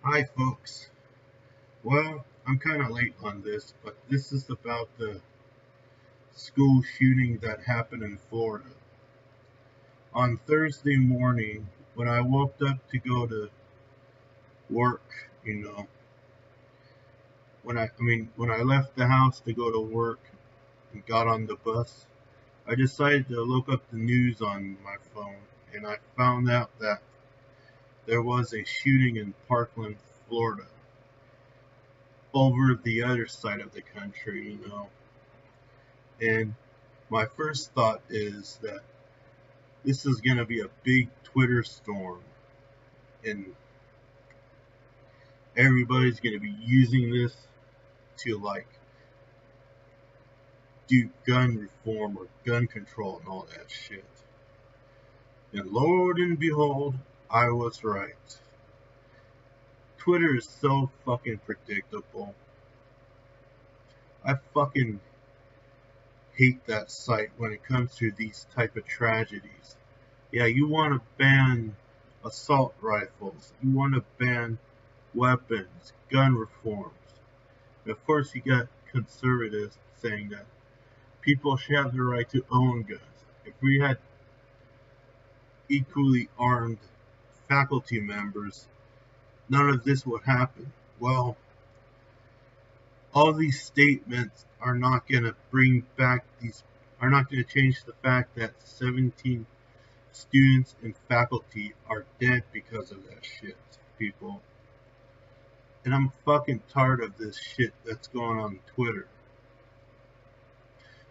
Hi, folks. Well, I'm kind of late on this, but this is about the school shooting that happened in Florida. On Thursday morning, when I woke up to go to work, when I left the house to go to work and got on the bus, I decided to look up the news on my phone, and I found out that there was a shooting in Parkland, Florida, over the other side of the country. And my first thought is that this is going to be a big Twitter storm, and everybody's going to be using this to do gun reform or gun control and all that shit. And Lord and behold, I was right. Twitter is so fucking predictable. I fucking hate that site when it comes to these type of tragedies. Yeah, you want to ban assault rifles. You want to ban weapons, gun reforms. And of course, you got conservatives saying that people should have the right to own guns. If we had equally armed faculty members, none of this would happen. Well, all these statements are not going to are not going to change the fact that 17 students and faculty are dead because of that shit, people. And I'm fucking tired of this shit that's going on Twitter.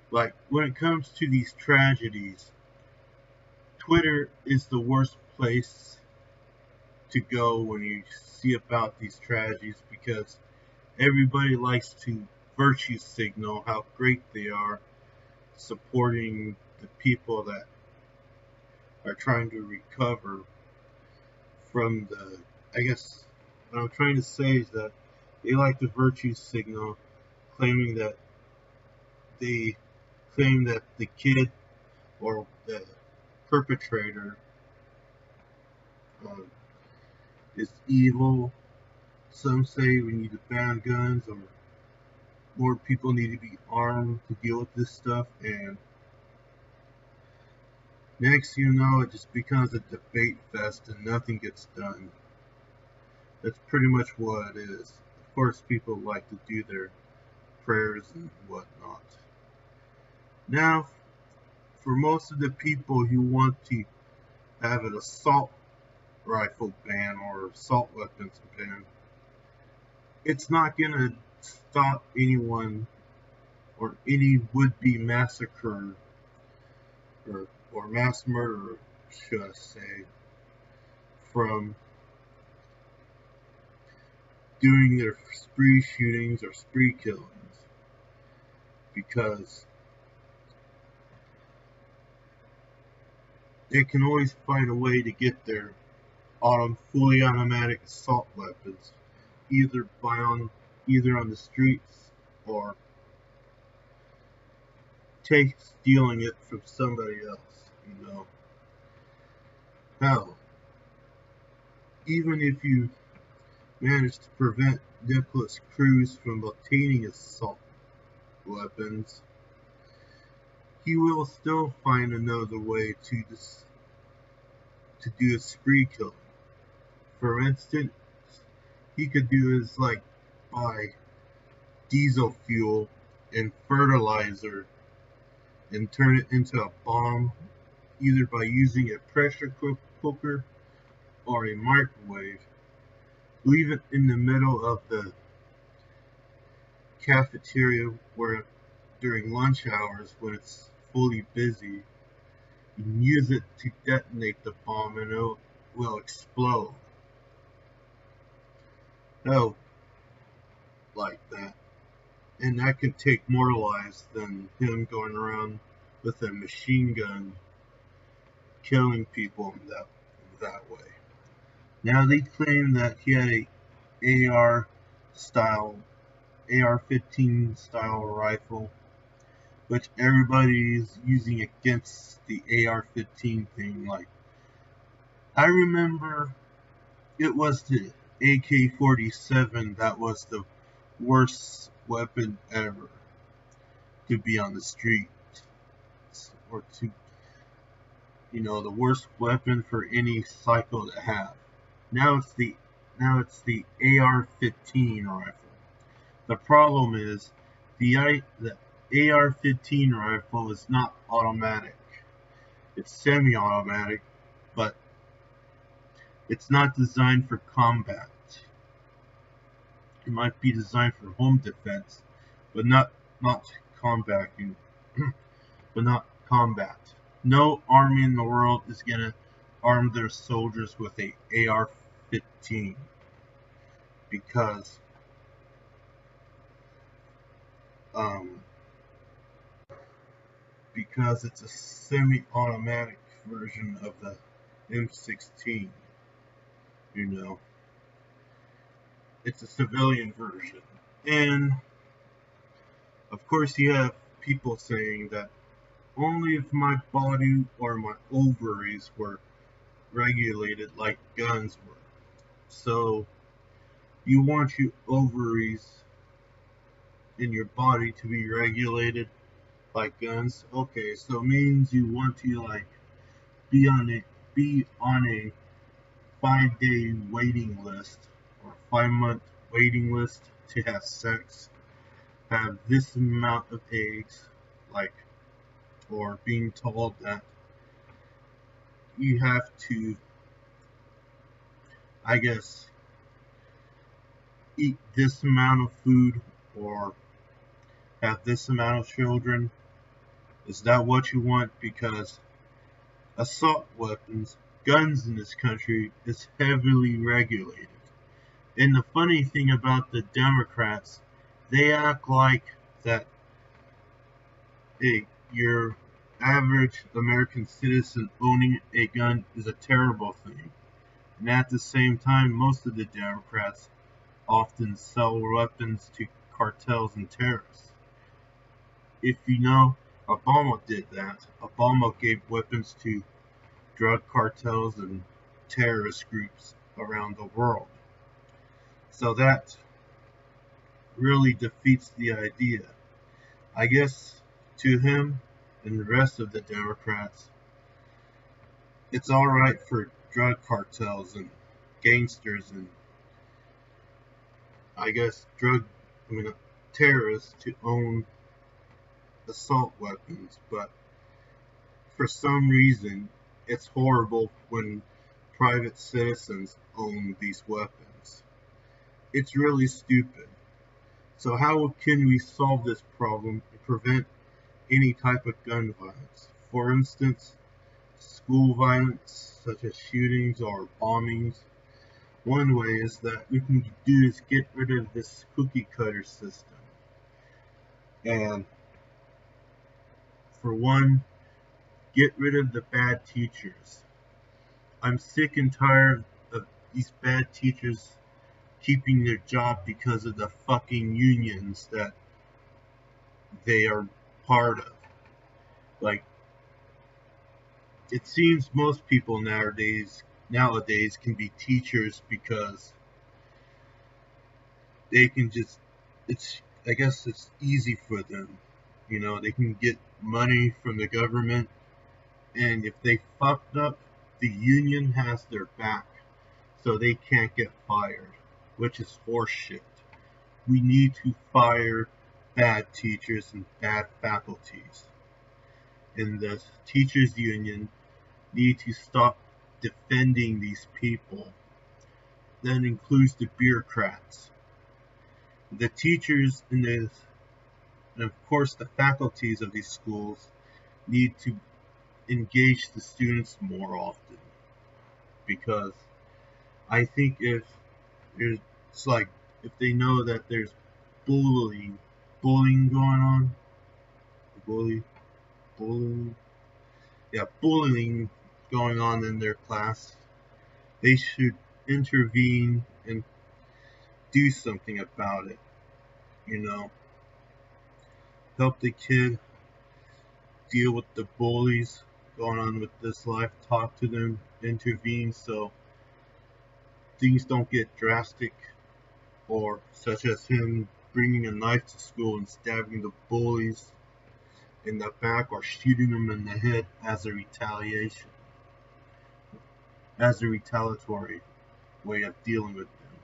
Like, when it comes to these tragedies, Twitter is the worst place to go when you see about these tragedies, because everybody likes to virtue signal how great they are supporting the people that are trying to recover from I guess what I'm trying to say is that they like to virtue signal, claiming that they claim that the kid or the perpetrator is evil. Some say we need to ban guns, or more people need to be armed to deal with this stuff, and next you know, it just becomes a debate fest and nothing gets done. That's pretty much what it is. Of course, people like to do their prayers and whatnot. Now, for most of the people who want to have an assault rifle ban or assault weapons ban, it's not going to stop anyone or any would-be massacre or mass murderer, should I say, from doing their spree shootings or spree killings, because they can always find a way to get their fully automatic assault weapons, either on the streets or stealing it from somebody else. Hell, even if you manage to prevent Nicholas Cruz from obtaining assault weapons, he will still find another way to do a spree killing. For instance, he could do is buy diesel fuel and fertilizer and turn it into a bomb, either by using a pressure cooker or a microwave. Leave it in the middle of the cafeteria where during lunch hours when it's fully busy, you can use it to detonate the bomb and it will explode. Oh, like that. And that could take more lives than him going around with a machine gun killing people that way. Now they claim that he had a AR-15 style rifle, which everybody's using against the AR-15 thing. Like, I remember it was the AK-47 that was the worst weapon ever to be on the street, or to, the worst weapon for any psycho to have. Now it's the AR-15 rifle. The problem is the AR-15 rifle is not automatic. It's semi-automatic, but it's not designed for combat. It might be designed for home defense, but not combat. But not combat. No army in the world is gonna arm their soldiers with a AR-15 because it's a semi-automatic version of the M16. It's a civilian version. And of course you have people saying that only if my body or my ovaries were regulated like guns were. So you want your ovaries in your body to be regulated like guns? Okay, so it means you want to be on a 5-day waiting list or 5-month waiting list to have sex, have this amount of eggs, or being told that you have to, eat this amount of food or have this amount of children. Is that what you want? Because assault weapons, guns in this country is heavily regulated. And the funny thing about the Democrats, they act like that your average American citizen owning a gun is a terrible thing. And at the same time, most of the Democrats often sell weapons to cartels and terrorists. If you know, Obama did that. Obama gave weapons to drug cartels and terrorist groups around the world. So that really defeats the idea. I guess to him and the rest of the Democrats, it's alright for drug cartels and gangsters and terrorists to own assault weapons, but for some reason it's horrible when private citizens own these weapons. It's really stupid. So how can we solve this problem and prevent any type of gun violence? For instance, school violence, such as shootings or bombings. One way is that we can do is get rid of this cookie cutter system. And for one, get rid of the bad teachers. I'm sick and tired of these bad teachers keeping their job because of the fucking unions that they are part of. It seems most people nowadays can be teachers because they can just, I guess it's easy for them. They can get money from the government, and if they fucked up, the union has their back, so they can't get fired, which is horseshit. We need to fire bad teachers and bad faculties. And the teachers union need to stop defending these people. That includes the bureaucrats. The teachers and of course the faculties of these schools need to engage the students more often. Because I think if they know that there's bullying going on, bullying going on in their class, they should intervene and do something about it. Help the kid deal with the bullies going on with this life, talk to them, intervene so things don't get drastic, or such as him bringing a knife to school and stabbing the bullies in the back or shooting them in the head as a retaliatory way of dealing with them,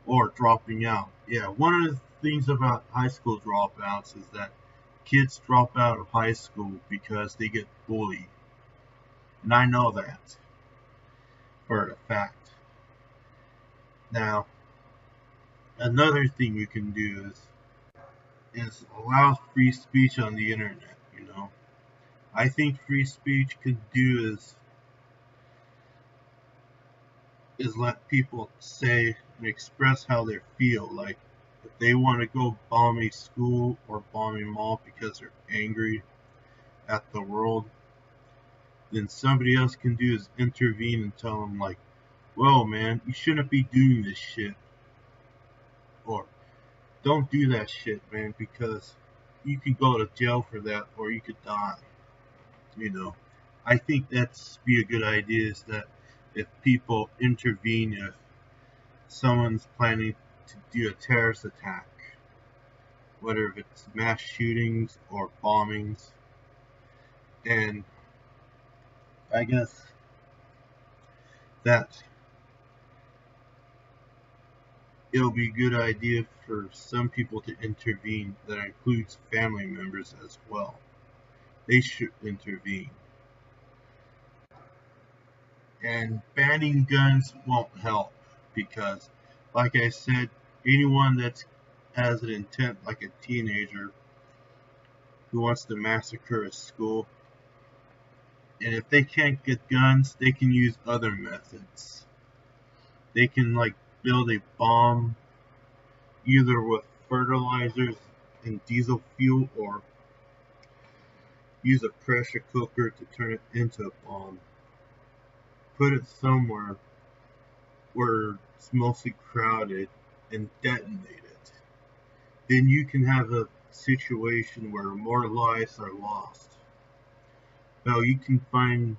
or dropping out. Yeah, one of the things about high school dropouts is that kids drop out of high school because they get bullied. And I know that for a fact. Now, another thing you can do is allow free speech on the internet, you know. I think free speech could do is let people say and express how they feel. Like, if they want to go bomb a school or bomb a mall because they're angry at the world, then somebody else can do is intervene and tell them, like, well, man, you shouldn't be doing this shit. Or, don't do that shit, man, because you could go to jail for that or you could die. You know, I think that's be a good idea, is that if people intervene, if someone's planning to do a terrorist attack, whether it's mass shootings or bombings, and I guess that it'll be a good idea for some people to intervene. That includes family members as well. They should intervene. And banning guns won't help because, like I said, anyone that has an intent, like a teenager who wants to massacre a school, and if they can't get guns, they can use other methods. They can, like, build a bomb either with fertilizers and diesel fuel, or use a pressure cooker to turn it into a bomb. Put it somewhere where it's mostly crowded and detonate it. Then you can have a situation where more lives are lost. Now you can find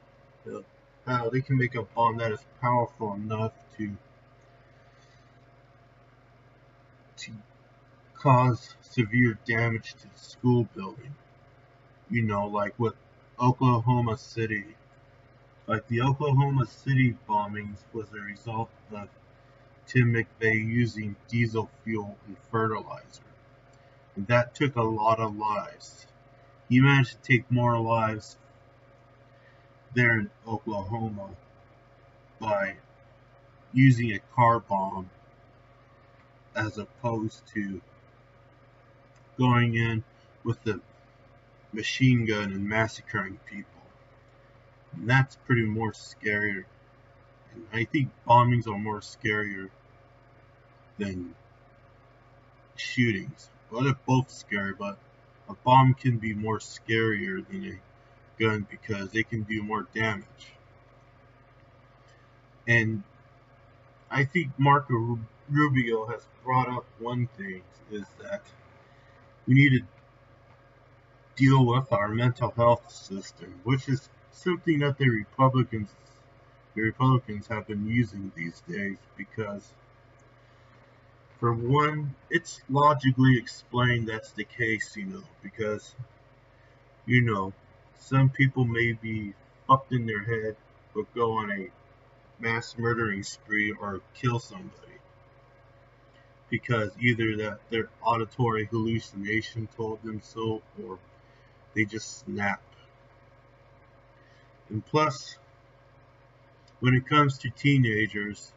how they can make a bomb that is powerful enough to cause severe damage to the school building. You know, like with Oklahoma City. Like the Oklahoma City bombings was a result of Tim McVeigh using diesel fuel and fertilizer. And that took a lot of lives. He managed to take more lives there in Oklahoma by using a car bomb as opposed to going in with the machine gun and massacring people. And that's pretty more scarier. And I think bombings are more scarier than shootings. Well, they're both scary, but a bomb can be more scarier than a gun because they can do more damage. And I think Marco Rubio has brought up one thing, is that we need to deal with our mental health system, which is something that the Republicans have been using these days, because for one, it's logically explained that's the case, you know, because, you know, some people may be fucked in their head but go on a mass murdering spree or kill somebody because either that their auditory hallucination told them so, or they just snap. And plus, when it comes to teenagers,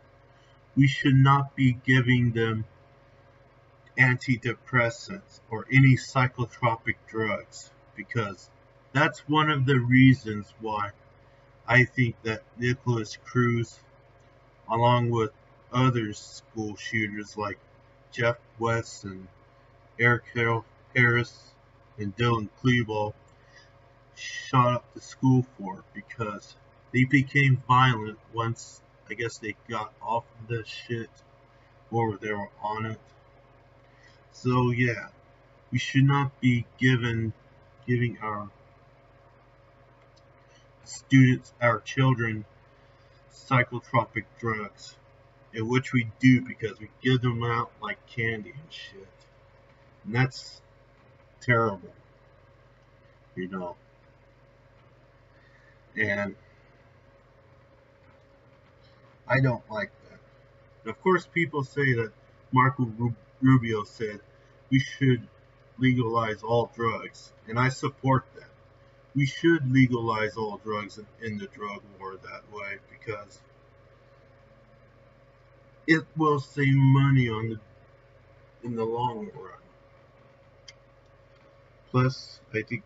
we should not be giving them antidepressants or any psychotropic drugs, because that's one of the reasons why I think that Nicholas Cruz, along with other school shooters like Jeff West and Eric Harris and Dylan Klebold, shot up the school for, because they became violent once, I guess, they got off of this shit or they were on it. So yeah, we should not be giving our students, our children, psychotropic drugs, in which we do because we give them out like candy and shit. And that's terrible, you know. And I don't like that. And of course, people say that Marco Rubio said we should legalize all drugs, and I support that. We should legalize all drugs in the drug war that way because it will save money in the long run. Plus, I think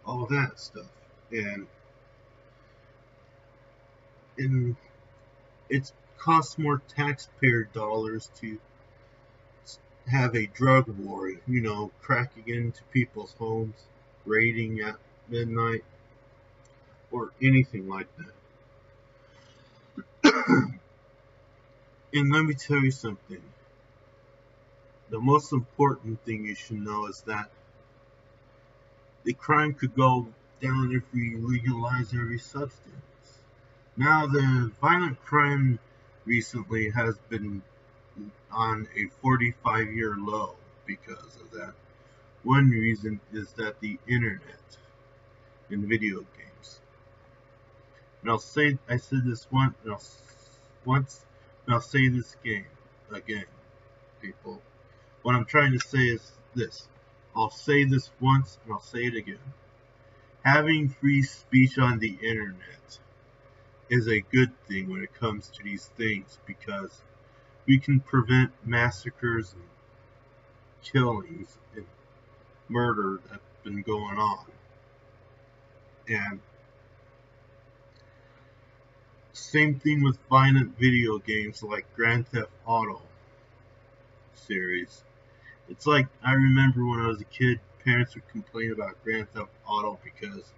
all that stuff, and it costs more taxpayer dollars to have a drug war, you know, cracking into people's homes, raiding at midnight, or anything like that. And let me tell you something. The most important thing you should know is that the crime could go down if we legalize every substance. Now, the violent crime recently has been on a 45-year low because of that. One reason is that the internet and video games. And I said this once, and I'll say this again, people. What I'm trying to say is this. I'll say this once, and I'll say it again. Having free speech on the internet is a good thing when it comes to these things because we can prevent massacres and killings and murder that's been going on. And same thing with violent video games like Grand Theft Auto series. It's like, I remember when I was a kid, parents would complain about Grand Theft Auto because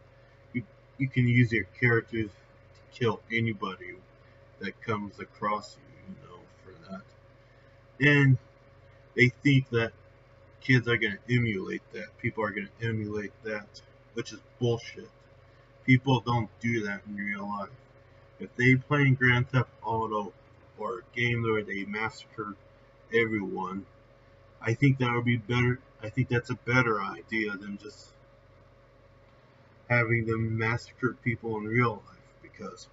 you can use your characters to kill anybody that comes across you, you know, for that. And they think that kids are going to emulate that. People are going to emulate that, which is bullshit. People don't do that in real life. If they play Grand Theft Auto or a game where they massacre everyone, I think that would be better. I think that's a better idea than just having them massacre people in real life because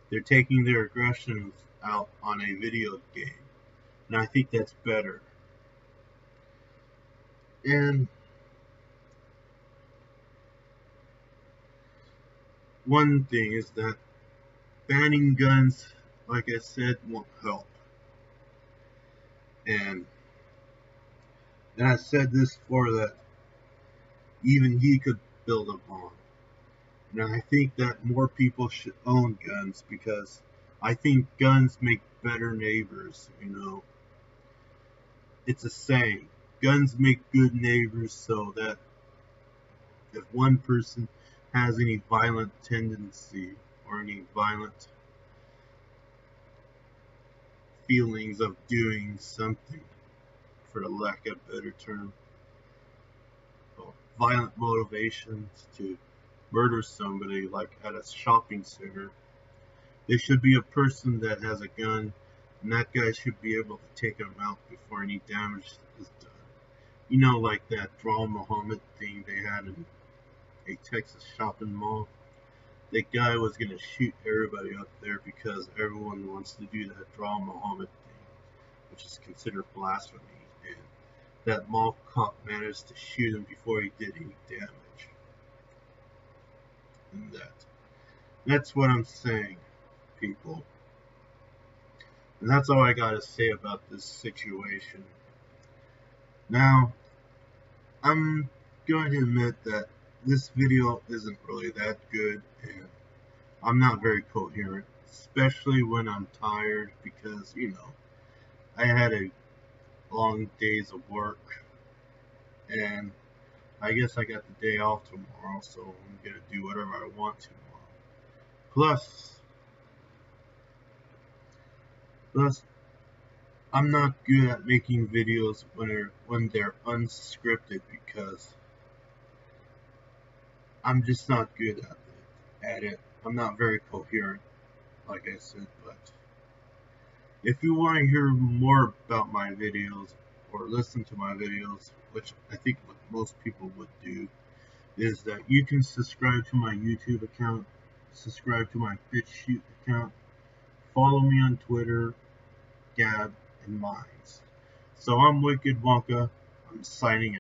they're taking their aggressions out on a video game. And I think that's better. And one thing is that banning guns, like I said, won't help. And I said this before that even he could build a bomb. And I think that more people should own guns because I think guns make better neighbors, you know. It's a saying. Guns make good neighbors so that if one person has any violent tendency or any violent feelings of doing something, for the lack of a better term, violent motivations to murder somebody, like at a shopping center, there should be a person that has a gun, and that guy should be able to take him out before any damage is done. You know, like that Draw Muhammad thing they had in a Texas shopping mall. That guy was going to shoot everybody up there because everyone wants to do that Draw Muhammad thing, which is considered blasphemy. And that mall cop managed to shoot him before he did any damage. And that's what I'm saying, people. And that's all I gotta say about this situation. Now, I'm going to admit that this video isn't really that good, and I'm not very coherent, especially when I'm tired because, you know, I had a long days of work, and I guess I got the day off tomorrow, so I'm gonna do whatever I want tomorrow. Plus, I'm not good at making videos when they're unscripted because I'm just not good at it. I'm not very coherent, like I said, but If you want to hear more about my videos or listen to my videos, which I think what most people would do, is that you can subscribe to my YouTube account, subscribe to my BitChute account, follow me on Twitter, Gab, and Minds. So I'm Wicked Wonka. I'm signing out.